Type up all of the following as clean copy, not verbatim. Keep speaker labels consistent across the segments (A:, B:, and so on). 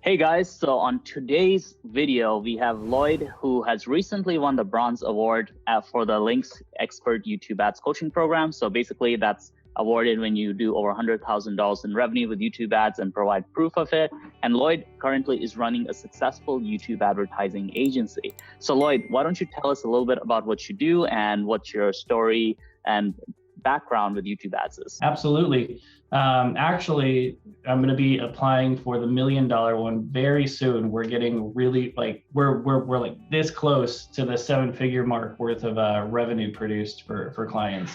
A: Hey guys, so on today's video, we have Lloyd, who has recently won the Bronze Award for the Linx Expert YouTube Ads Coaching Program. So basically that's awarded when you do over $100,000 in revenue with YouTube ads and provide proof of it. And Lloyd currently is running a successful YouTube advertising agency. So Lloyd, why don't you tell us a little bit about what you do and what your story and background with YouTube ads is?
B: Absolutely. Actually, I'm going to be applying for the $1 million one very soon. We're getting really we're like this close to the 7-figure mark worth of revenue produced for clients.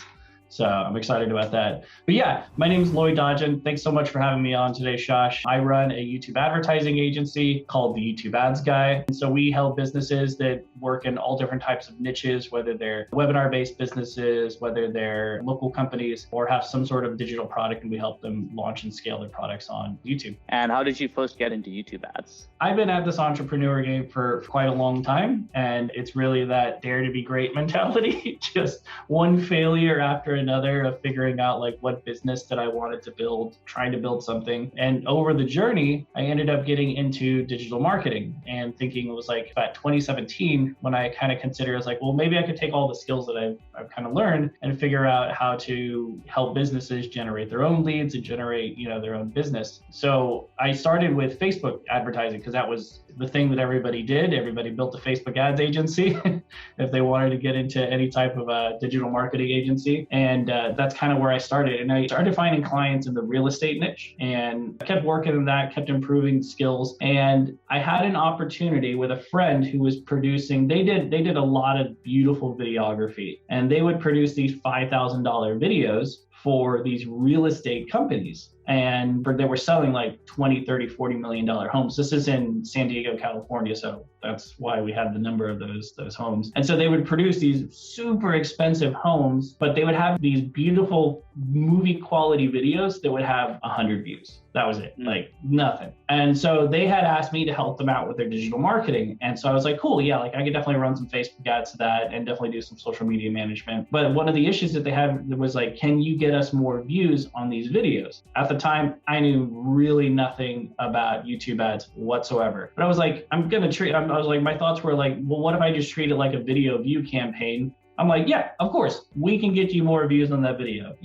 B: So I'm excited about that. But yeah, my name is Lloyd Dodgen. Thanks so much for having me on today, Shosh. I run a YouTube advertising agency called the YouTube Ads Guy. And so we help businesses that work in all different types of niches, whether they're webinar-based businesses, whether they're local companies, or have some sort of digital product, and we help them launch and scale their products on YouTube.
A: And how did you first get into YouTube ads?
B: I've been at this entrepreneur game for quite a long time, and it's really that dare to be great mentality. Just one failure after another of figuring out like what business that I wanted to build, trying to build something. And over the journey, I ended up getting into digital marketing and thinking it was like about 2017 when I kind of considered, I was like, well, maybe I could take all the skills that I've kind of learned and figure out how to help businesses generate their own leads and generate, their own business. So I started with Facebook advertising because that was the thing that everybody did. Everybody built a Facebook ads agency if they wanted to get into any type of a digital marketing agency. And that's kind of where I started. And I started finding clients in the real estate niche and I kept working on that, kept improving skills. And I had an opportunity with a friend who was producing, they did a lot of beautiful videography, and they would produce these $5,000 videos for these real estate companies. And they were selling like 20, 30, $40 million homes. This is in San Diego, California. So that's why we had the number of those homes. And so they would produce these super expensive homes, but they would have these beautiful movie quality videos that would have 100 views. That was it, like nothing. And so they had asked me to help them out with their digital marketing. And so I was like, cool, yeah, like I could definitely run some Facebook ads to that and definitely do some social media management. But one of the issues that they had was like, can you get us more views on these videos? At the time, I knew really nothing about YouTube ads whatsoever. But I was like, I was like, my thoughts were like, well, what if I just treat it like a video view campaign? I'm like, yeah, of course, we can get you more views on that video,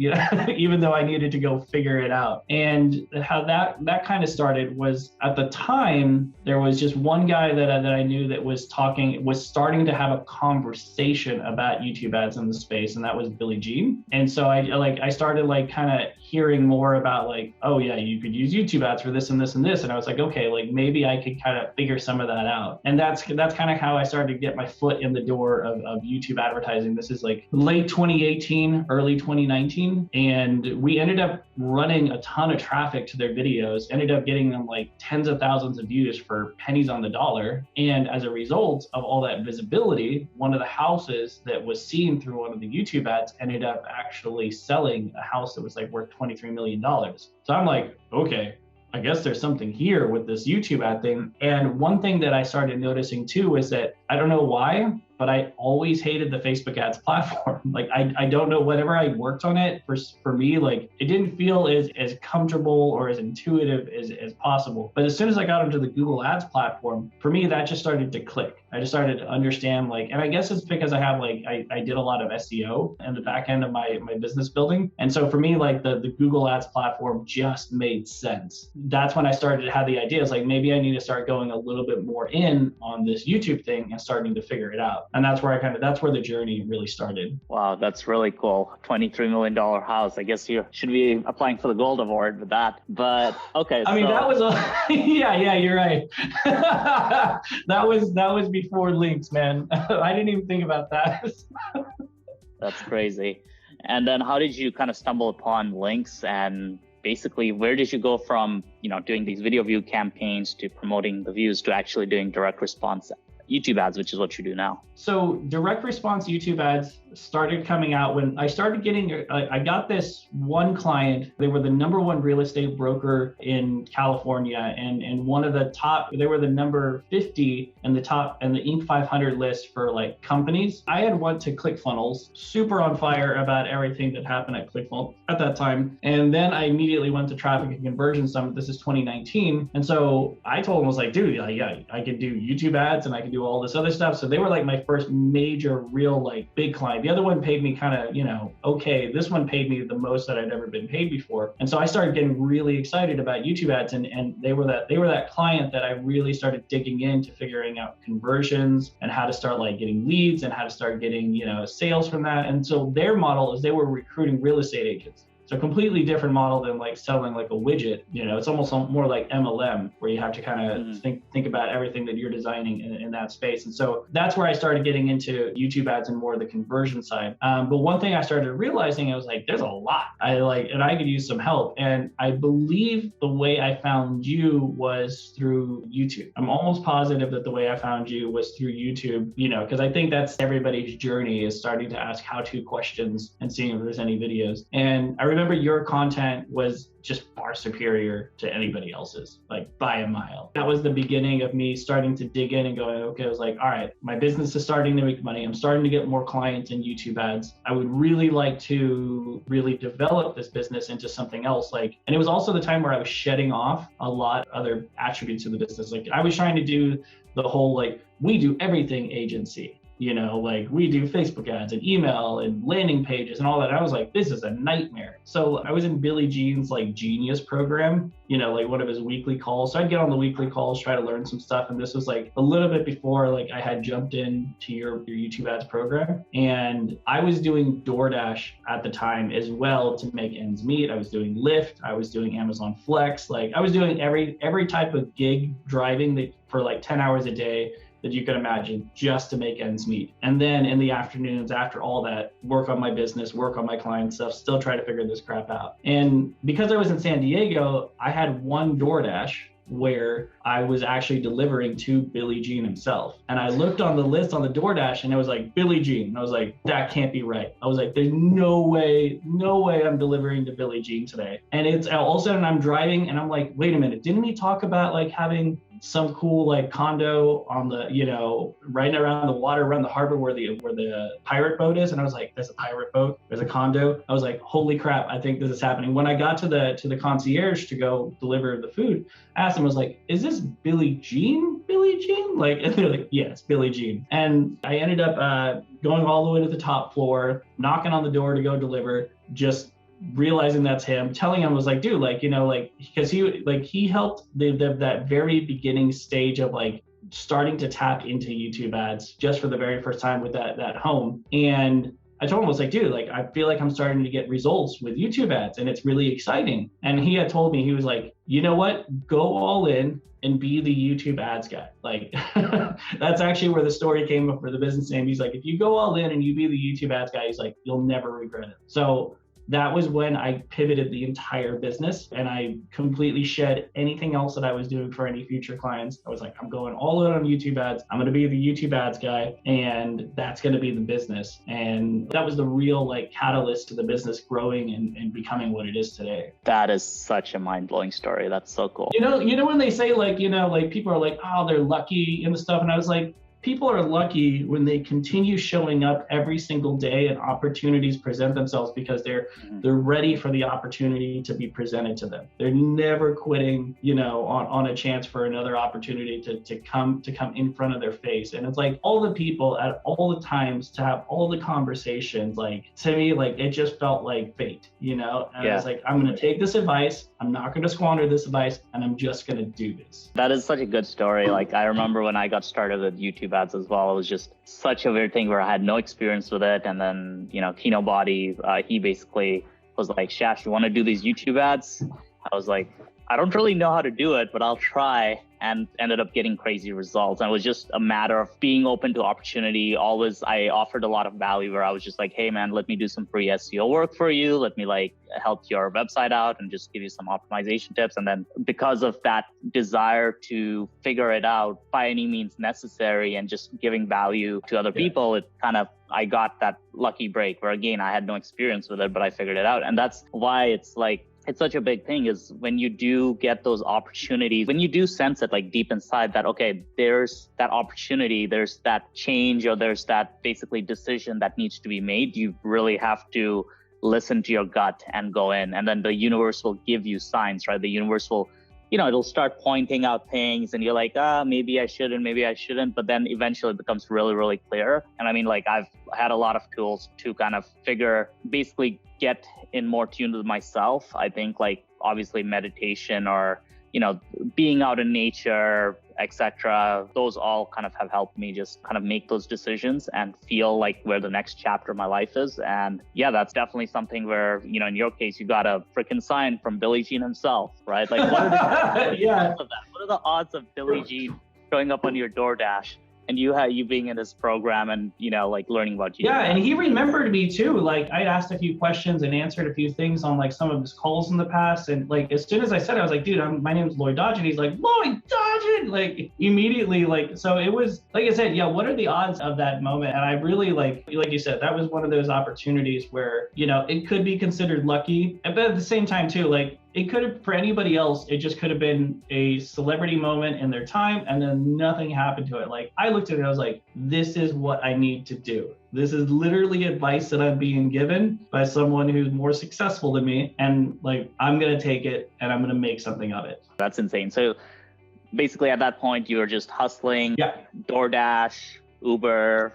B: even though I needed to go figure it out. And how that kind of started was at the time, there was just one guy that I knew that was starting to have a conversation about YouTube ads in the space, and that was Billy Jean. And so I started like kind of hearing more about like, oh yeah, you could use YouTube ads for this and this and this. And I was like, okay, like maybe I could kind of figure some of that out. And that's kind of how I started to get my foot in the door of YouTube advertising. This is like late 2018, early 2019. And we ended up running a ton of traffic to their videos, ended up getting them like tens of thousands of views for pennies on the dollar. And as a result of all that visibility, one of the houses that was seen through one of the YouTube ads ended up actually selling a house that was like worth $23 million. So I'm like, okay, I guess there's something here with this YouTube ad thing. And one thing that I started noticing too is that I don't know why, but I always hated the Facebook ads platform. Like, I don't know, whenever I worked on it, for me, like it didn't feel as comfortable or as intuitive as possible. But as soon as I got into the Google Ads platform, for me, that just started to click. I just started to understand and I guess it's because I have I did a lot of SEO in the back end of my business building. And so for me, like the Google Ads platform just made sense. That's when I started to have the idea. It's like, maybe I need to start going a little bit more in on this YouTube thing and starting to figure it out. And that's where that's where the journey really started.
A: Wow, that's really cool. $23 million house. I guess you should be applying for the gold award with that. But okay.
B: I mean, that was yeah, you're right. that was before Linx, man. I didn't even think about that.
A: That's crazy. And then how did you kind of stumble upon Linx, and basically where did you go from, doing these video view campaigns to promoting the views to actually doing direct response YouTube ads, which is what you do now?
B: So direct response YouTube ads started coming out when I started getting, I got this one client. They were the #1 real estate broker in California, and one of the top, they were the number 50 in the top and the Inc. 500 list for like companies. I had went to ClickFunnels, super on fire about everything that happened at ClickFunnels at that time. And then I immediately went to Traffic and Conversion Summit. This is 2019. And so I told him, I was like, dude, yeah, I can do YouTube ads and I can do all this other stuff. So they were like my first major real like big client. The other one paid me kind of, okay. This one paid me the most that I'd ever been paid before. And so I started getting really excited about YouTube ads, and they were that client that I really started digging into figuring out conversions and how to start like getting leads and how to start getting, sales from that. And so their model is they were recruiting real estate agents. So completely different model than like selling like a widget. It's almost more like MLM, where you have to kind of think about everything that you're designing in that space. And so that's where I started getting into YouTube ads and more of the conversion side. But one thing I started realizing, I was like, there's a lot. And I could use some help. And I believe the way I found you was through YouTube. I'm almost positive that the way I found you was through YouTube, because I think that's everybody's journey, is starting to ask how-to questions and seeing if there's any videos. And I remember your content was just far superior to anybody else's, like by a mile. That was the beginning of me starting to dig in and going, okay, I was like, all right, my business is starting to make money. I'm starting to get more clients in YouTube ads. I would really like to really develop this business into something else. And it was also the time where I was shedding off a lot of other attributes of the business. Like I was trying to do the whole, we do everything agency. We do Facebook ads and email and landing pages and all that. I was like, this is a nightmare. So I was in Billy Jean's Genius program, one of his weekly calls. So I'd get on the weekly calls, try to learn some stuff. And this was a little bit before I had jumped into your YouTube ads program. And I was doing DoorDash at the time as well to make ends meet. I was doing Lyft. I was doing Amazon Flex. I was doing every type of gig driving for 10 hours a day that you could imagine, just to make ends meet. And then in the afternoons, after all that, work on my business, work on my client stuff, still try to figure this crap out. And because I was in San Diego, I had one DoorDash where I was actually delivering to Billy Jean himself. And I looked on the list on the DoorDash and it was like Billy Jean. And I was like, that can't be right. I was like, there's no way I'm delivering to Billy Jean today. And it's all of a sudden I'm driving and I'm like, wait a minute, didn't we talk about having some cool condo on the, right around the water, around the harbor where the pirate boat is? And I was like, there's a pirate boat, there's a condo. I was like, holy crap, I think this is happening. When I got to the concierge to go deliver the food, I asked him, I was like, is this Billy Jean? And they're like, yeah, it's Billy Jean. And I ended up going all the way to the top floor, knocking on the door to go deliver, just realizing that's him, telling him, I was like, dude, because he helped that very beginning stage of starting to tap into YouTube ads just for the very first time with that home. And I told him, I was like, dude, I feel like I'm starting to get results with YouTube ads and it's really exciting. And he had told me, he was like, you know what, go all in and be the YouTube ads guy. That's actually where the story came up for the business name. He's like, if you go all in and you be the YouTube ads guy, he's like, you'll never regret it. So that was when I pivoted the entire business and I completely shed anything else that I was doing for any future clients. I was like, I'm going all in on YouTube ads. I'm going to be the YouTube ads guy, and that's going to be the business. And that was the real catalyst to the business growing and becoming what it is today.
A: That is such a mind-blowing story. That's so cool.
B: When they say people are like, oh, they're lucky and the stuff. And I was like, people are lucky when they continue showing up every single day and opportunities present themselves because they're ready for the opportunity to be presented to them. They're never quitting, on a chance for another opportunity to come in front of their face. And it's all the people at all the times to have all the conversations, to me, it just felt like fate, And I was like, I'm going to take this advice. I'm not going to squander this advice, and I'm just going to do this.
A: That is such a good story. I remember when I got started with YouTube ads as well, it was just such a weird thing where I had no experience with it. And then, Kino Body, he basically was like, Shash, you want to do these YouTube ads? I was like, I don't really know how to do it, but I'll try, and ended up getting crazy results. And it was just a matter of being open to opportunity. Always, I offered a lot of value where I was just like, hey man, let me do some free SEO work for you. Let me like help your website out and just give you some optimization tips. And then because of that desire to figure it out by any means necessary and just giving value to other people, it kind of, I got that lucky break where again, I had no experience with it, but I figured it out. And that's why it's like, it's such a big thing is when you do get those opportunities, when you do sense it like deep inside that, okay, there's that opportunity, there's that change, or there's that basically decision that needs to be made, you really have to listen to your gut and go in. And then the universe will give you signs, right? The universe will, it'll start pointing out things and you're like, maybe I shouldn't. But then eventually it becomes really, really clear. And I mean, like I've had a lot of tools to kind of basically get in more tune with myself. I think like obviously meditation or, being out in nature, etc. Those all kind of have helped me just kind of make those decisions and feel like where the next chapter of my life is. And yeah, that's definitely something where, in your case, you got a freaking sign from Billie Jean himself, right? Like what are the odds of that? What are the odds of Billie Jean showing up on your DoorDash? And you being in this program and, like learning about you.
B: Yeah, and he remembered me too. Like I asked a few questions and answered a few things on like some of his calls in the past. And like, as soon as I said it, I was like, dude, my name is Lloyd Dodgen. He's like, Lloyd Dodgen, like immediately, like, so it was, like I said, yeah, what are the odds of that moment? And I really like you said, that was one of those opportunities where, it could be considered lucky, but at the same time too, like, it could have, for anybody else, it just could have been a celebrity moment in their time and then nothing happened to it. Like I looked at it, I was like, this is what I need to do. This is literally advice that I'm being given by someone who's more successful than me. And like, I'm going to take it and I'm going to make something of it.
A: That's insane. So basically at that point, you were just hustling, DoorDash, Uber,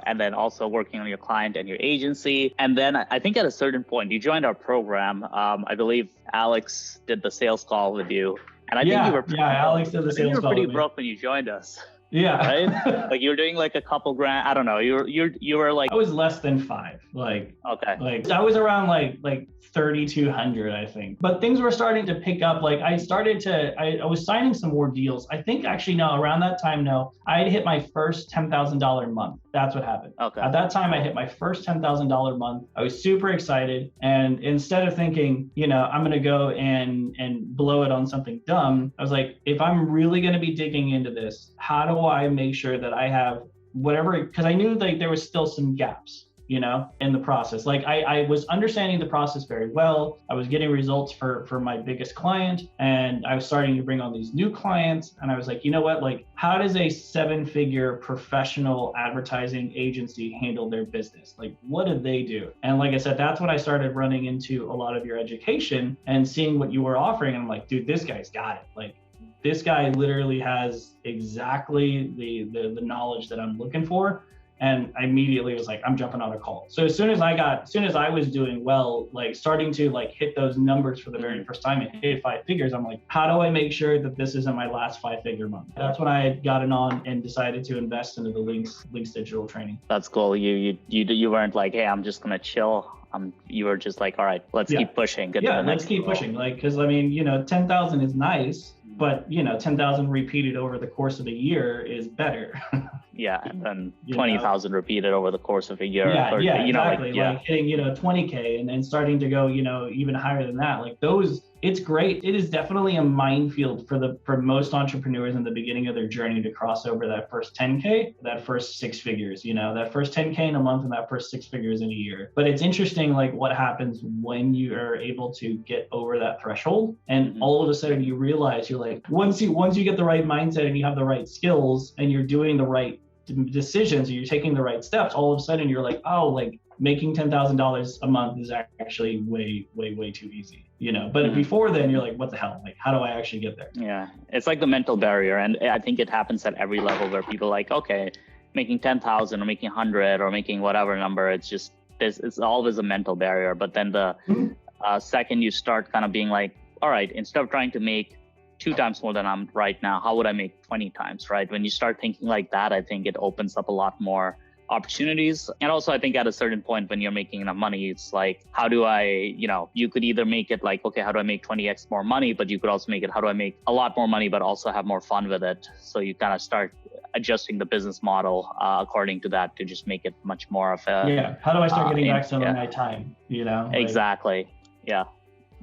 A: and then also working on your client and your agency. And then I think at a certain point, you joined our program. I believe Alex did the sales call with you. And I think you were
B: Alex did the sales call.
A: You were pretty broke when you joined us.
B: Yeah.
A: Right? Like you were doing like a couple grand. I don't know. You were like,
B: I was less than 5. Like,
A: okay.
B: Like I was around like 3,200, I think. But things were starting to pick up. Like I was signing some more deals. I think actually no, around that time, I had hit my first $10,000 month. That's what happened.
A: Okay.
B: At that time, I hit my first $10,000 month. I was super excited. And instead of thinking, I'm going to go and blow it on something dumb, I was like, if I'm really going to be digging into this, how do I make sure that I have whatever, because I knew like there was still some gaps, in the process. Like I was understanding the process very well. I was getting results for my biggest client and I was starting to bring on these new clients. And I was like, you know what, like how does a 7-figure professional advertising agency handle their business? Like, what do they do? And like I said, that's when I started running into a lot of your education and seeing what you were offering. And I'm like, dude, this guy's got it. Like, this guy literally has exactly the knowledge that I'm looking for. And I immediately was like, I'm jumping on a call. So as soon as I was doing well, like starting to like hit those numbers for the very first time and hit 5 figures, I'm like, how do I make sure that this isn't my last 5-figure month? That's when I had gotten on and decided to invest into the Linx digital training.
A: That's cool. You weren't like, hey, I'm just gonna chill. You were just like, all right, let's keep pushing.
B: Let's keep pushing. Like, because I mean, 10,000 is nice, but 10,000 repeated over the course of a year is better.
A: Yeah, and then 20,000 repeated over the course of a year.
B: Exactly. Like hitting 20K and then starting to go even higher than that. Like those, it's great. It is definitely a minefield for most entrepreneurs in the beginning of their journey to cross over that first 10K, that first 6 figures. That first 10K in a month and that first 6 figures in a year. But it's interesting, like what happens when you are able to get over that threshold, and all of a sudden you realize you're like, once you get the right mindset and you have the right skills and you're doing the right decisions, or you're taking the right steps, all of a sudden you're like, oh, like making $10,000 a month is actually way too easy, but before then you're like, what the hell, like how do I actually get there?
A: Yeah, it's like the mental barrier, and I think it happens at every level where people are like, okay, making 10,000 or making 100 or making whatever number, it's always a mental barrier. But then the second you start kind of being like, all right, instead of trying to make 2 times more than I'm right now, how would I make 20 times, right? When you start thinking like that, I think it opens up a lot more opportunities. And also, I think at a certain point when you're making enough money, it's like, how do I, you could either make it like, okay, how do I make 20x more money? But you could also make it, how do I make a lot more money, but also have more fun with it? So you kind of start adjusting the business model according to that to just make it much more of a
B: how do I start getting back some of my time,
A: exactly. Yeah.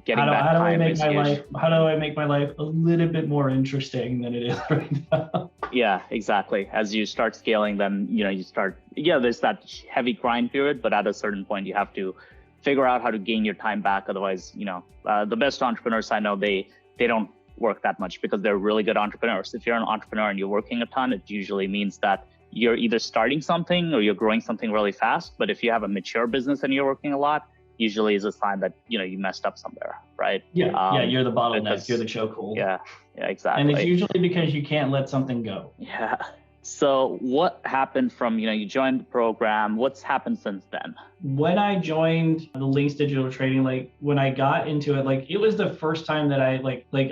B: How do I make my life a little bit more interesting than it is right now?
A: Yeah, exactly. As you start scaling, then there's that heavy grind period, but at a certain point you have to figure out how to gain your time back. Otherwise, the best entrepreneurs I know, they don't work that much because they're really good entrepreneurs. If you're an entrepreneur and you're working a ton, it usually means that you're either starting something or you're growing something really fast. But if you have a mature business and you're working a lot, usually is a sign that you messed up somewhere, right?
B: You're the bottleneck, you're the chokehold.
A: Yeah, exactly.
B: And it's usually because you can't let something go.
A: Yeah. So what happened from you joined the program? What's happened since then?
B: When I joined the Linx digital trading, when I got into it, it was the first time that I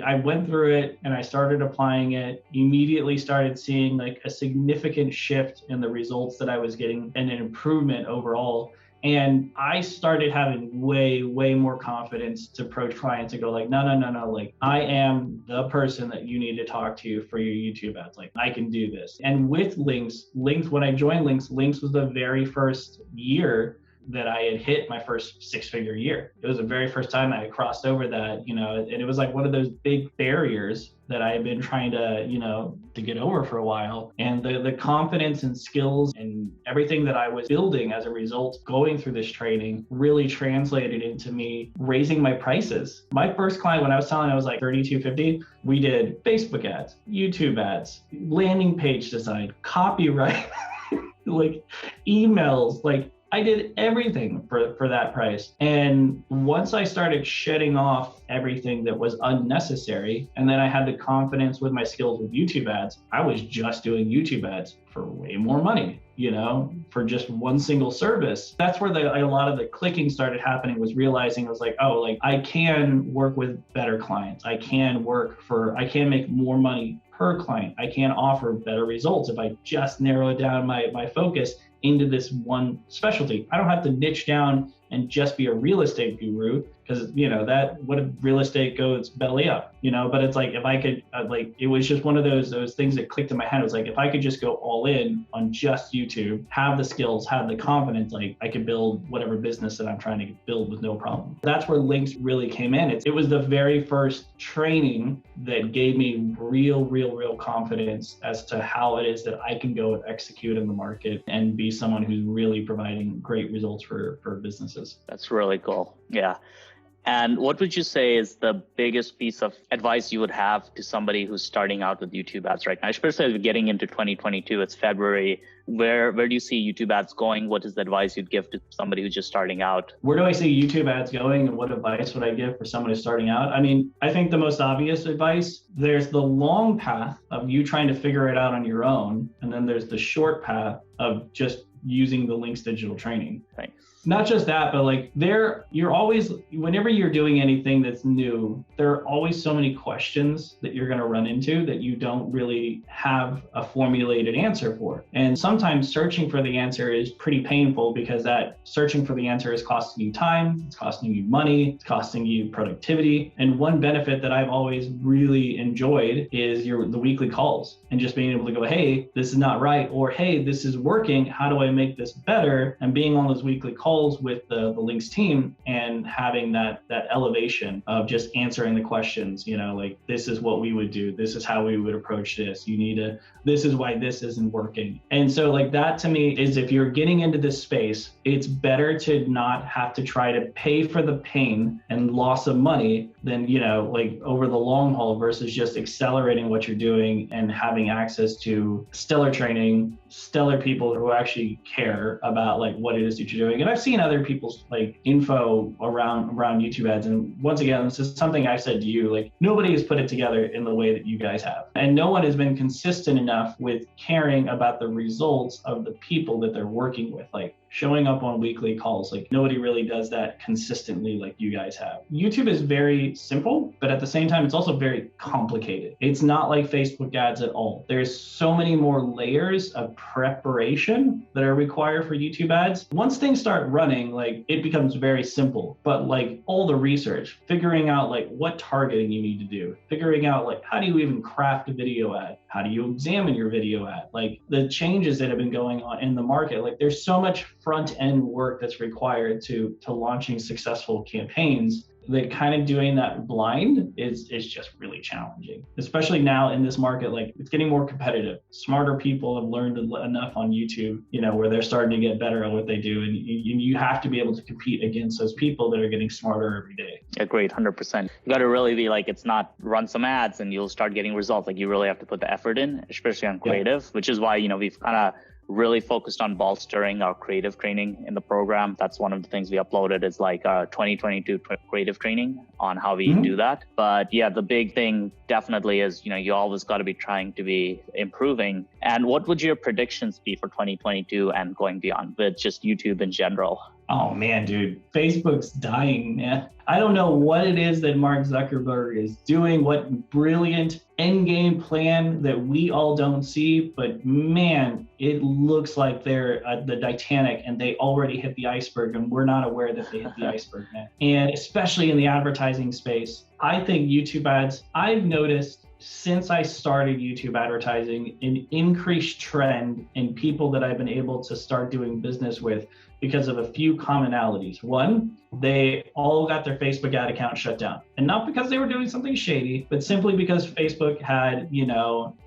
B: I went through it and I started applying it, immediately started seeing a significant shift in the results that I was getting and an improvement overall. And I started having way, way more confidence to approach clients and go no. I am the person that you need to talk to for your YouTube ads. I can do this. And with Linx, when I joined Linx was the very first year that I had hit my first 6-figure year. It was the very first time I had crossed over that, and it was one of those big barriers that I had been trying to get over for a while. And the confidence and skills and everything that I was building as a result going through this training really translated into me raising my prices. My first client, when I was selling, I was $32.50. We did Facebook ads, YouTube ads, landing page design, copyright, emails, I did everything for that price. And once I started shedding off everything that was unnecessary, and then I had the confidence with my skills with YouTube ads, I was just doing YouTube ads for way more money, for just one single service. That's where a lot of the clicking started happening, was realizing I was I can work with better clients. I can make more money per client. I can offer better results if I just narrow down my focus into this one specialty. I don't have to niche down and just be a real estate guru, because that what if real estate goes belly up, but it's if I could it was just one of those things that clicked in my head. It was if I could just go all in on just YouTube, have the skills, have the confidence, I could build whatever business that I'm trying to build with no problem. That's where Linx really came in. It was the very first training that gave me real confidence as to how it is that I can go and execute in the market and be someone who's really providing great results for businesses.
A: That's really cool. Yeah. And what would you say is the biggest piece of advice you would have to somebody who's starting out with YouTube ads right now, especially as we're getting into 2022, it's February. Where do you see YouTube ads going? What is the advice you'd give to somebody who's just starting out?
B: Where do I see YouTube ads going, and what advice would I give for someone who's starting out? I mean, I think the most obvious advice, there's the long path of you trying to figure it out on your own. And then there's the short path of just using the Linx digital training.
A: Thanks.
B: Not just that, but you're always, whenever you're doing anything that's new, there are always so many questions that you're going to run into that you don't really have a formulated answer for. And sometimes searching for the answer is pretty painful, because that searching for the answer is costing you time, it's costing you money, it's costing you productivity. And one benefit that I've always really enjoyed is the weekly calls, and just being able to go, hey, this is not right, or hey, this is working, how do I make this better? And being on those weekly calls with the Linx team and having that elevation of just answering the questions, this is what we would do, this is how we would approach this, this is why this isn't working. And so that to me is, if you're getting into this space, it's better to not have to try to pay for the pain and loss of money than, over the long haul, versus just accelerating what you're doing and having access to stellar training, stellar people who actually care about what it is that you're doing. And I've seen other people's info around YouTube ads. And once again, this is something I've said to you, nobody has put it together in the way that you guys have. And no one has been consistent enough with caring about the results of the people that they're working with. showing up on weekly calls. Like nobody really does that consistently like you guys have. YouTube is very simple, but at the same time, it's also very complicated. It's not like Facebook ads at all. There's so many more layers of preparation that are required for YouTube ads. Once things start running, like it becomes very simple, but like all the research, figuring out like what targeting you need to do, figuring out like how do you even craft a video ad? How do you examine your video ad? Like the changes that have been going on in the market, like there's so much front end work that's required to launching successful campaigns that kind of doing that blind is just really challenging, especially now in this market. Like it's getting more competitive. Smarter people have learned enough on YouTube, where they're starting to get better at what they do. And you have to be able to compete against those people that are getting smarter every day.
A: Agreed, 100%. You got to really be like, it's not run some ads and you'll start getting results. Like you really have to put the effort in, especially on creative, which is why, we've kind of really focused on bolstering our creative training in the program. That's one of the things we uploaded is like our 2022 creative training on how we do that. But yeah, the big thing definitely is, you always got to be trying to be improving. And what would your predictions be for 2022 and going beyond with just YouTube in general?
B: Oh man, dude, Facebook's dying, man. I don't know what it is that Mark Zuckerberg is doing, what brilliant end game plan that we all don't see, but man, it looks like they're the Titanic and they already hit the iceberg and we're not aware that they hit the iceberg, man. And especially in the advertising space, I think YouTube ads, I've noticed since I started YouTube advertising, an increased trend in people that I've been able to start doing business with because of a few commonalities. One, they all got their Facebook ad account shut down. And not because they were doing something shady, but simply because Facebook had,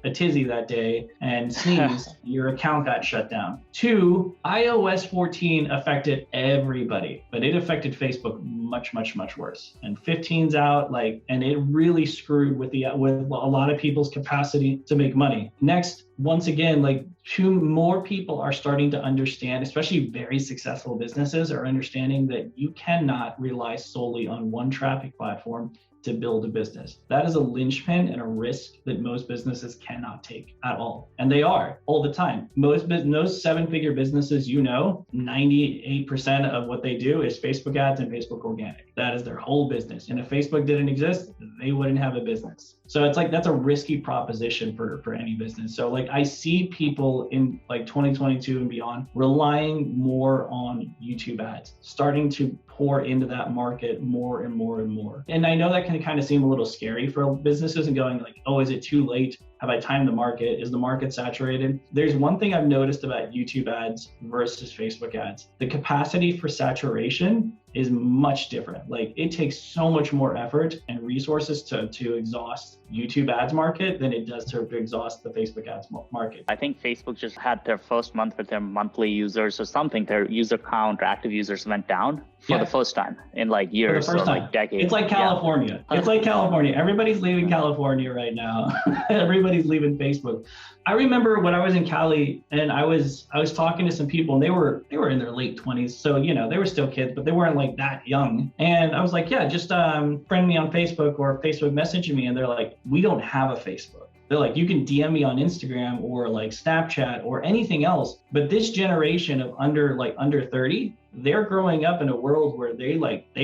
B: a tizzy that day and sneezed, your account got shut down. Two, iOS 14 affected everybody, but it affected Facebook much, much, much worse. And 15's out, and it really screwed with a lot of people's capacity to make money. Next, once again, more people are starting to understand, especially very successful businesses are understanding that you cannot rely solely on one traffic platform to build a business. That is a linchpin and a risk that most businesses cannot take at all. And they are all the time. Most 7-figure businesses, 98% of what they do is Facebook ads and Facebook organic. That is their whole business. And if Facebook didn't exist, they wouldn't have a business. So it's that's a risky proposition for any business. So I see people in 2022 and beyond relying more on YouTube ads, starting to pour into that market more and more and more. And I know that can kind of seem a little scary for businesses and going oh, is it too late? Have I timed the market? Is the market saturated? There's one thing I've noticed about YouTube ads versus Facebook ads. The capacity for saturation is much different. It takes so much more effort and resources to exhaust YouTube ads market than it does to exhaust the Facebook ads market.
A: I think Facebook just had their first month with their monthly users or something. Their user count or active users went down for the first time in years or decades.
B: It's like California. It's like California. Everybody's leaving California right now. Everybody's leaving Facebook. I remember when I was in Cali and I was talking to some people and they were in their late 20s. So, they were still kids, but they weren't that young. And I was just friend me on Facebook or Facebook messaging me. And they're we don't have a Facebook. They're you can DM me on Instagram or Snapchat or anything else. But this generation of under 30, they're growing up in a world where they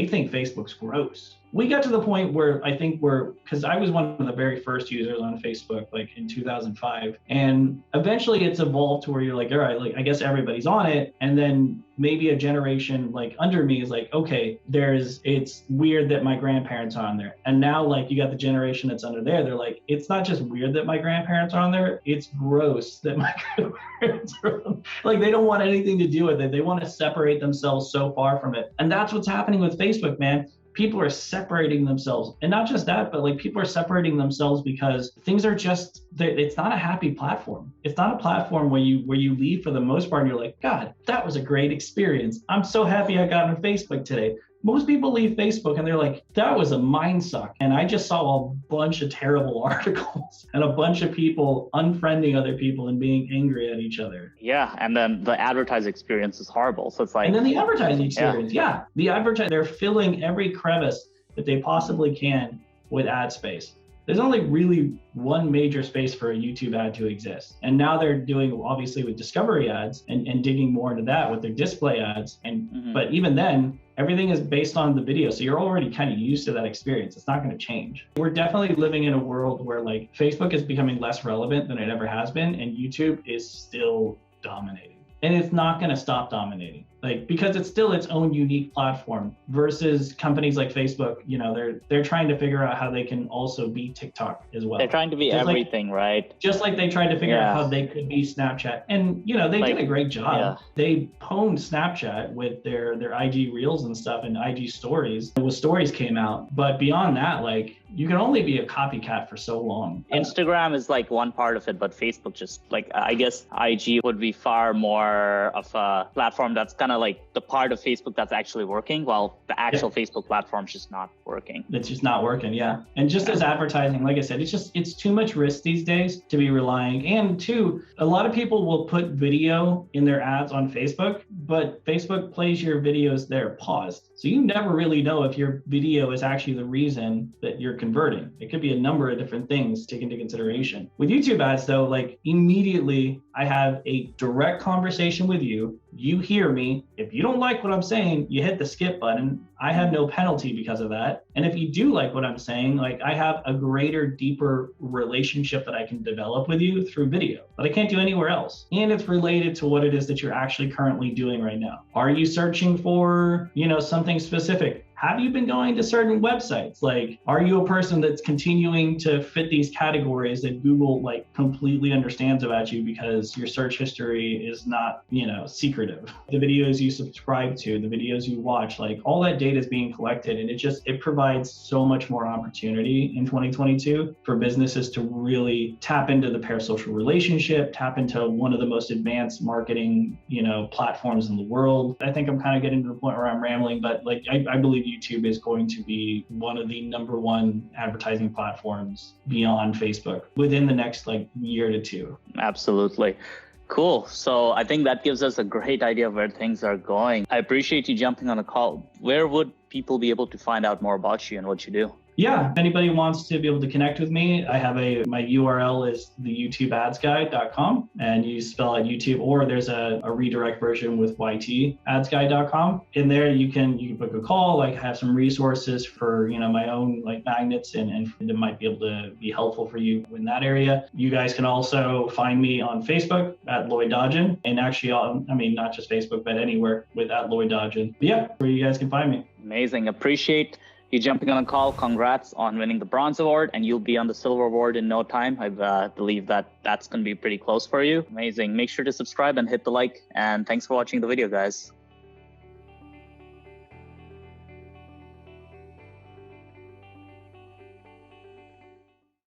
B: think Facebook's gross. We got to the point where I think because I was one of the very first users on Facebook, in 2005. And eventually it's evolved to where you're all right, I guess everybody's on it. And then maybe a generation under me is okay, it's weird that my grandparents are on there. And now you got the generation that's under there. They're it's not just weird that my grandparents are on there. It's gross that my grandparents are on. They don't want anything to do with it. They want to separate themselves so far from it. And that's what's happening with Facebook, man. People are separating themselves. And not just that, but people are separating themselves because things are it's not a happy platform. It's not a platform where you leave for the most part and you're God, that was a great experience. I'm so happy I got on Facebook today. Most people leave Facebook and they're that was a mind suck. And I just saw a bunch of terrible articles and a bunch of people unfriending other people and being angry at each other.
A: Yeah. And then the advertising experience is horrible. So it's
B: and then the advertising experience. The advertising, they're filling every crevice that they possibly can with ad space. there's only really one major space for a YouTube ad to exist. And now they're doing, obviously, with discovery ads and digging more into that with their display ads. And but even then, everything is based on the video. So you're already kind of used to that experience. It's not going to change. We're definitely living in a world where like Facebook is becoming less relevant than it ever has been, and YouTube is still dominating. And it's not going to stop dominating, like, because it's still its own unique platform versus companies like Facebook. You know, they're trying to figure out how they can also be TikTok as well.
A: They're trying to be just everything, right?
B: Just like they tried to figure out how they could be Snapchat. And, you know, they did a great job. Yeah. They honed Snapchat with their IG Reels and stuff and IG Stories. When Stories came out. But beyond that, like, you can only be a copycat for so long.
A: Instagram is like one part of it, but Facebook just like, I guess IG would be far more of a platform that's kind of like the part of Facebook that's actually working, while the actual Facebook platform's just not working.
B: It's just not working, yeah. And just as advertising, like I said, it's too much risk these days to be relying. And two, a lot of people will put video in their ads on Facebook, but Facebook plays your videos there paused. So you never really know if your video is actually the reason that you're converting. It could be a number of different things taken into consideration. With YouTube ads though, like immediately I have a direct conversation with you. You hear me. If you don't like what I'm saying, you hit the skip button. I have no penalty because of that. And if you do like what I'm saying, like I have a greater, deeper relationship that I can develop with you through video that I can't do anywhere else. And it's related to what it is that you're actually currently doing right now. Are you searching for, you know, something specific? Have you been going to certain websites? Like, are you a person that's continuing to fit these categories that Google like completely understands about you because your search history is not, you know, secretive? The videos you subscribe to, the videos you watch, like all that data is being collected, and it provides so much more opportunity in 2022 for businesses to really tap into the parasocial relationship, tap into one of the most advanced marketing, you know, platforms in the world. I think I'm kind of getting to the point where I'm rambling, but like I believe YouTube is going to be one of the number one advertising platforms beyond Facebook within the next like year to two.
A: Absolutely. Cool. So I think that gives us a great idea of where things are going. I appreciate you jumping on a call. Where would people be able to find out more about you and what you do?
B: Yeah, if anybody wants to be able to connect with me, I have my URL is the YouTubeAdsGuide.com, and you spell out YouTube, or there's a redirect version with YTAdsGuide.com. In there, you can book a call, like have some resources for, you know, my own like magnets, and it might be able to be helpful for you in that area. You guys can also find me on Facebook at Lloyd Dodgen, and actually, not just Facebook, but anywhere with at Lloyd Dodgen. But yeah, where you guys can find me.
A: Amazing. Appreciate you jumping on a call. Congrats on winning the bronze award, and you'll be on the silver award in no time. I believe that's going to be pretty close for you. Amazing. Make sure to subscribe and hit the like, and thanks for watching the video, guys.